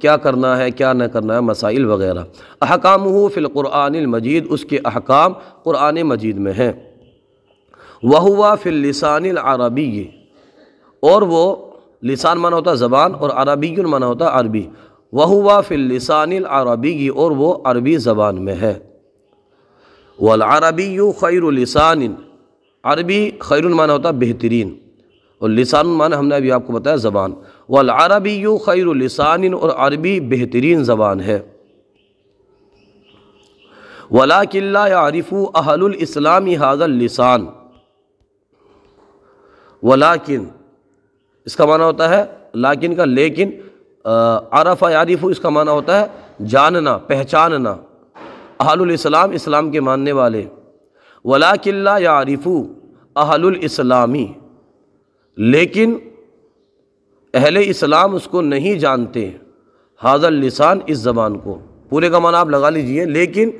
کیا کرنا ہے کیا نہ کرنا ہے، مسائل وغیرہ۔ احکامہ فی القرآن المجید، اس کے احکام قرآن مجید میں ہیں۔ وہو فی اللسان العربی، اور وہ لسان معنی ہوتا ہے زبان، اور عربی معنی ہوتا ہے عربی۔ وہو فی اللسان العربی، اور وہ عربی زبان میں ہے۔ والعربی خیر لسان، عربی خیر معنی ہوتا ہے بہترین، اور لسان معنی ہم نے ابھی آپ کو بتایا زبان۔ والعربی خیر لسان، اور عربی بہترین زبان ہے۔ ولکن لا یعرف اہل الاسلام ھذا اللسان، ولیکن اس کا معنی ہوتا ہے لیکن کا لیکن، عرف یعرف اس کا معنی ہوتا ہے جاننا پہچاننا، اہل الاسلام اسلام کے ماننے والے۔ ولیکن لا یعرف اہل الاسلامی، لیکن اہل اسلام اس کو نہیں جانتے، ھذا اللسان اس زبان کو، پورے کا معنی آپ لگا لیجئے، لیکن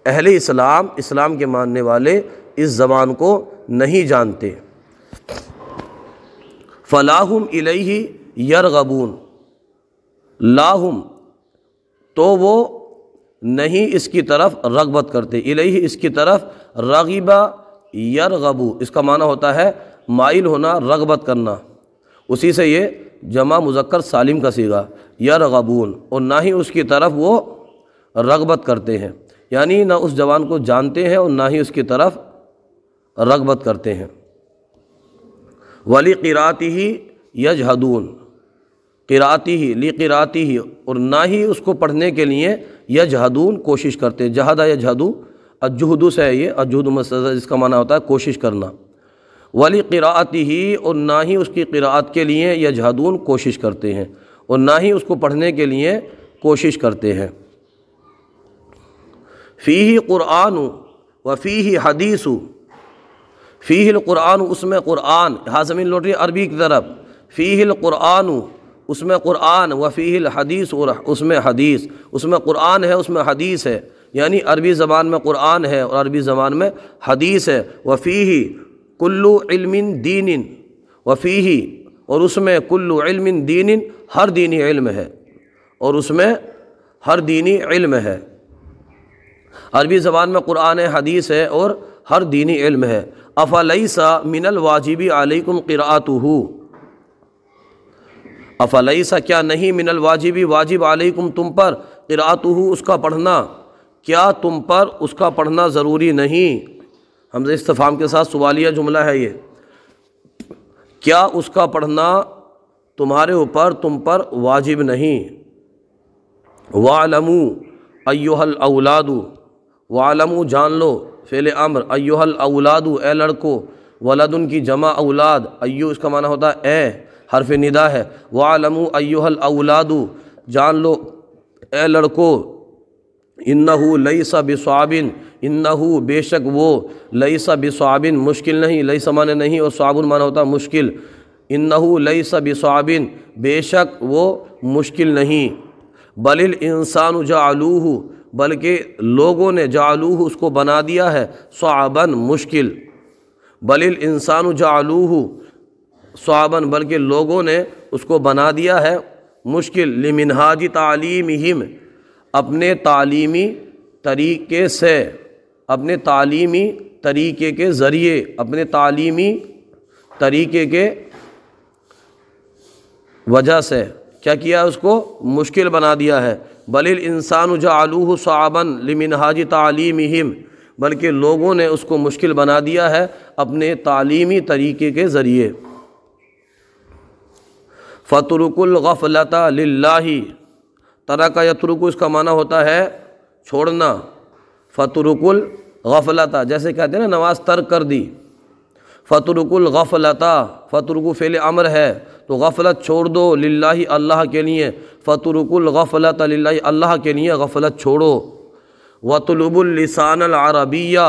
اہل اسلام اسلام کے ماننے والے اس زبان کو نہیں جانتے۔ فلاہم الیہ یرغبون، لاہم تو وہ نہیں اس کی طرف رغبت کرتے، الیہ اس کی طرف، رغبہ یرغبو اس کا معنی ہوتا ہے مائل ہونا رغبت کرنا، اسی سے یہ جمع مذکر سالم کا صیغہ یرغبون، اور نہ ہی اس کی طرف وہ رغبت کرتے ہیں، یعنی نہ اس زبان کو جانتے ہیں اور نہ ہی اس کی طرف رغبت کرتے ہیں۔ وَلِقِرَاتِهِ یجہدون، قراءتہ لقراءتہ، اور نہ ہی اس کو پڑھنے کے لیے یجہدون کوشش کرتے، جہد یجہدو الجہد سے ہے یہ، الجہد مصدر اس کا معنی ہوتا ہے کوشش کرنا۔ وَلِقِرَاءَتِهِ، اور نہ ہی اس کی قراءت کے لیے یجہدون کوشش کرتے ہیں، اور نہ ہی اس کو پڑھنے کے لیے کوشش کرتے ہیں۔ فیہ قرآن وفیہ حدیث، فیہ القرآن اس میں قرآن، یہاں زمین لوٹ رہی ہے عربی کی طرف، فیہ القرآن اس میں قرآن، وفیہ الحدیث اور اس میں حدیث، اس میں قرآن ہے اس میں حدیث ہے، یعنی عربی زبان میں قرآن ہے اور عربی زبان میں حدیث ہے۔ وفیہ کل علم دین، وفیہ اور اس میں کل علم دین، ہر دینی علم ہے، اور اس میں ہر دینی علم ہے۔ عربی زبان میں قرآن ہے، حدیث ہے اور ہر دینی علم ہے۔ افلیس من الواجب علیکم قراءتہ، افلیس کیا نہیں، من الواجب واجب علیکم تم پر، قراءتہ اس کا پڑھنا، کیا تم پر اس کا پڑھنا ضروری نہیں، حمزہ استفہام کے ساتھ سوالیہ جملہ ہے یہ، کیا اس کا پڑھنا تمہارے اوپر تم پر واجب نہیں۔ وَاعْلَمُوا أَيُّهَا الْأَوْلَادُ، وَاعْلَمُوا جان لو، فعل امر، أَيُّهَا الْأَوْلَادُ اے لڑکو، ولدن کی جمع اولاد، ایو اس کا معنی ہوتا ہے اے، حرف ندا ہے۔ وَاعْلَمُوا أَيُّهَا الْأَوْلَادُ جان لو اے لڑکو، اِنَّهُ لَيْسَ بِصَعْبٍ، اِنَّهُ بے شک وہ، لَيْسَ بِصَعْبٍ مشکل نہیں، لَيْسَ معنی نہیں اور صعب معنی ہوتا ہے مشکل، اِنَّهُ لَيْسَ بِصَعْبٍ بے شک وہ مشکل نہیں، بل الانسان جعلوہ بلکہ لوگوں نے جعلوہ اس کو بنا دیا ہے صعباً مشکل، بل الانسان جعلوہ صعباً بلکہ لوگوں نے اس کو بنا دیا ہے مشکل، لمنہاج تعلیمہم اپنے تعلیمی طریقے سے، اپنے تعلیمی طریقے کے ذریعے، اپنے تعلیمی طریقے کے وجہ سے کیا کیا اس کو مشکل بنا دیا ہے۔ بل الانسان جعلوہ صعبا لمنہاج تعلیمہم بلکہ لوگوں نے اس کو مشکل بنا دیا ہے اپنے تعلیمی طریقے کے ذریعے۔ فَتُرُكُ الْغَفْلَةَ لِلَّهِ، ترک یترک اس کا معنی ہوتا ہے چھوڑنا، فَتُرُكُ الْغَفْلَةَ جیسے کہتے ہیں نا نماز ترک کر دی، فَتُرُكُ الْغَفْلَةَ فَتُرُكُ فعل امر ہے تو غفلت چھوڑ دو، للہ اللہ کے لیے، فَتُرُكُ الْغَفْلَةَ للہ اللہ کے لیے غفلت چھوڑو۔ وَطُلُبُ اللِّسَانَ الْعَرَبِيَّ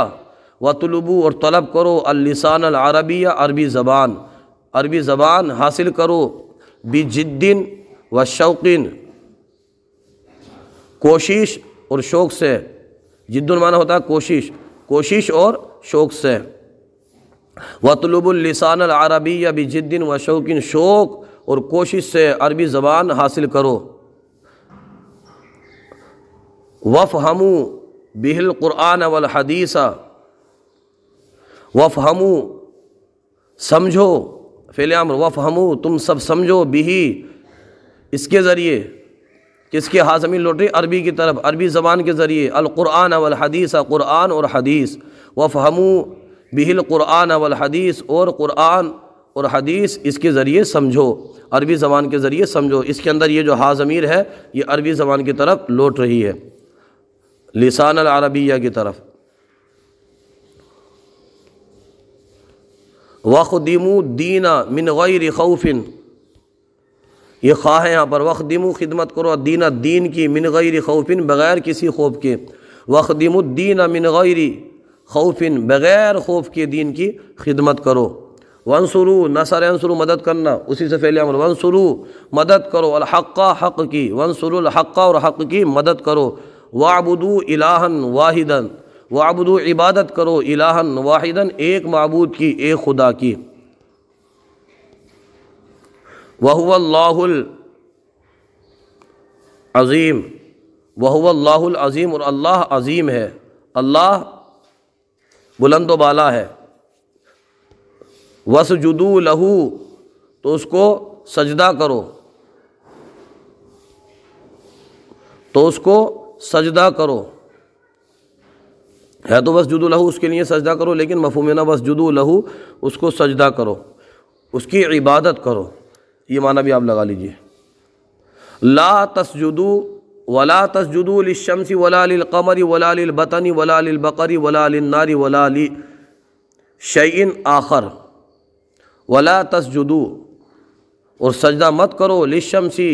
وَطُلُبُ اور طلب کرو اللسان العربیہ عربی زبان، عربی زبان حاصل کرو، بجد و شوقٍ کوشش اور شوق سے، جد معنی ہوتا ہے کوشش، کوشش اور شوق سے۔ وَطُلُبُ اللِّسَانَ الْعَرَبِيَّ بِجِدٍ وَشَوْقٍ شوق اور کوشش سے عربی زبان حاصل کرو۔ وفہموا بہ القرآن والحدیث، وفہموا سمجھو، فعل امر وفہموا تم سب سمجھو، بہ اس کے ذریعے، کس کے، ہاں زمین لوٹ رہی عربی کی طرف، عربی زبان کے ذریعے، القرآن والحدیث قرآن اور حدیث، وفہموا بہ القرآن والحدیث اور قرآن اور حدیث اس کے ذریعے سمجھو، عربی زبان کے ذریعے سمجھو۔ اس کے اندر یہ جو ہا ضمیر ہے یہ عربی زبان کی طرف لوٹ رہی ہے، لسان العربیہ کی طرف۔ وَخْدِمُوا الدِّينَ مِنْ غَيْرِ خَوْفٍ، یہ خواہ ہے یہاں پر، وَخْدِمُوا خدمت کرو، الدین دین کی، من غیر خوف بغیر کسی خوف کے، وَخْدِمُوا الدِّينَ مِنْ غَيْرِ خوف بغیر خوف کے دین کی خدمت کرو۔ وانصروا نصر ینصروا مدد کرنا، اسی سے فعل امر، وانصروا مدد کرو، الحق حق کی، وانصروا الحق اور حق کی مدد کرو، واعبدوا الہا واحدا، واعبدوا عبادت کرو، الہا واحدا ایک معبود کی، ایک خدا کی، وہو اللہ العظیم، وہو اللہ العظیم اور اللہ عظیم ہے، اللہ بلند و بالا ہے۔ وَاسْجُدُوا لَهُ تو اس کو سجدہ کرو، تو اس کو سجدہ کرو، ہے تو وَاسْجُدُوا لَهُ اس کے لیے سجدہ کرو، لیکن مفہوم نا وَاسْجُدُوا لَهُ اس کو سجدہ کرو، اس کی عبادت کرو، یہ معنی بھی آپ لگا لیجئے۔ لا تسجدوا ولا تسجدوا للشمس ولا للقمر ولا للبطن ولا للبقر ولا للنار ولا لشيء آخر، ولا تسجدوا اور سجدہ مت کرو، للشمسی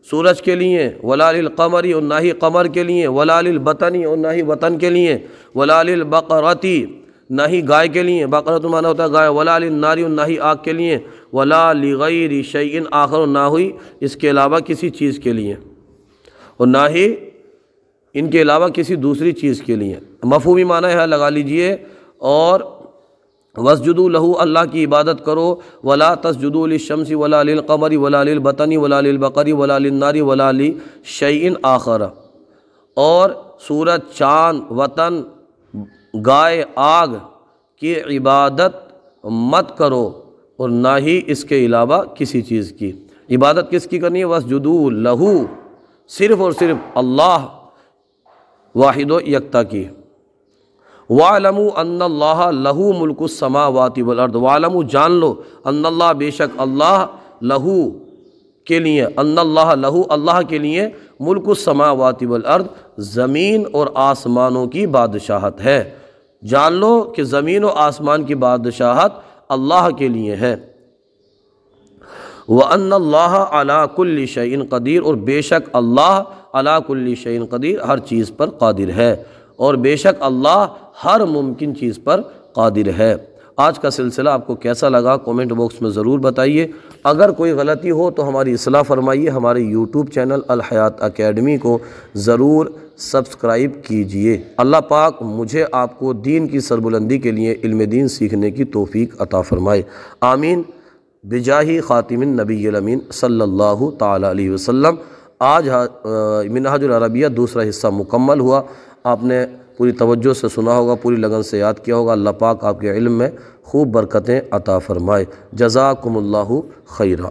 سورج کے لیے، ولا للقمر اور نہ ہی قمر کے لیے، ولا للبطن اور نہ ہی وطن کے لیے، ولا للبقرتی نہ ہی گائے کے لیے، بقرۃ معنی ہوتا ہے گائے، ولا للنار اور نہ ہی آگ کے لیے، ولا لغیر شیء آخر اور نہ ہوئی اس کے علاوہ کسی چیز کے لیے، اور نہ ہی ان کے علاوہ کسی دوسری چیز کے لیے، مفہومی معنی ہے لگا لیجئے۔ اور وَاسْجُدُوا لَهُ اللہ کی عبادت کرو، وَلَا تَسْجُدُوا لِلشَّمْسِ وَلَا لِلْقَمَرِ وَلَا لِلْبَطَنِ وَلَا لِلْبَقَرِ وَلَا لِلنَّارِ وَلَا لِشَيْءٍ آخر، اور سورج، چاند، وطن، گائے، آگ کی عبادت مت کرو اور نہ ہی اس کے علاوہ کسی چیز کی۔ عبادت کس کی کرنی ہے؟ وَاسْجُدُوا لَهُ صرف اور صرف اللہ واحد و یکتا کی۔ وَاعْلَمُوا أَنَّ اللَّهَ لَهُ مُلْكُ السَّمَاوَاتِ وَالْأَرْضِ، وَاعْلَمُوا جان لو، أَنَّ اللَّهَ بے شک اللہ، لہو کے لیے، أَنَّ اللَّهَ لَهُ اللہ کے لیے، ملک السماوات والارض زمین اور آسمانوں کی بادشاہت ہے، جان لو کہ زمین و آسمان کی بادشاہت اللہ کے لیے ہے۔ وَأَنَّ اللَّهَ عَلَىٰ كُلِّ شَيْءٍ قدیر اور بے شک اللہ عَلَىٰ كُلِّ شَيْءٍ قدیر ہر چیز پر قادر ہے، اور بے شک اللہ ہر ممکن چیز پر قادر ہے۔ آج کا سلسلہ آپ کو کیسا لگا کومنٹ باکس میں ضرور بتائیے، اگر کوئی غلطی ہو تو ہماری اصلاح فرمائیے، ہمارے یوٹیوب چینل الحیات اکیڈمی کو ضرور سبسکرائب کیجئے۔ اللہ پاک مجھے آپ کو دین کی سربلندی کے لیے علم دین سیکھنے کی توفیق عطا فرمائے، آمین بجاہ خاتم النبی الامین صلی اللہ تعالی علیہ وسلم۔ آج منہاج العربیہ دوسرا حصہ مکمل ہوا، آپ نے پوری توجہ سے سنا ہوگا، پوری لگن سے یاد کیا ہوگا۔ اللہ پاک آپ کے علم میں خوب برکتیں عطا فرمائے۔ جزاکم اللہ خیرہ۔